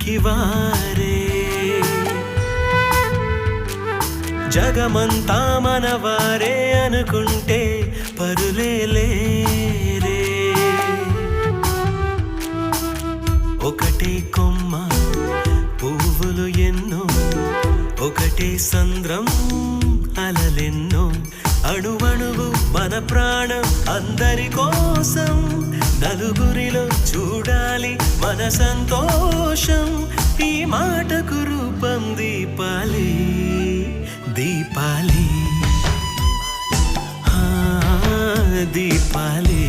వారికి వారే జగమంతా మనవారే అనుకుంటే పరులే లేరే ఒకటే కొమ్మ పువ్వులు ఎన్నో ఒకటే సంద్రం అలలెన్నో అణువణువు మన ప్రాణం అందరి కోసం నలుగురిలో చూడాలి మన సంతోషం ఈ మాటకు రూపం దీపాలి దీపాలి దీపాలి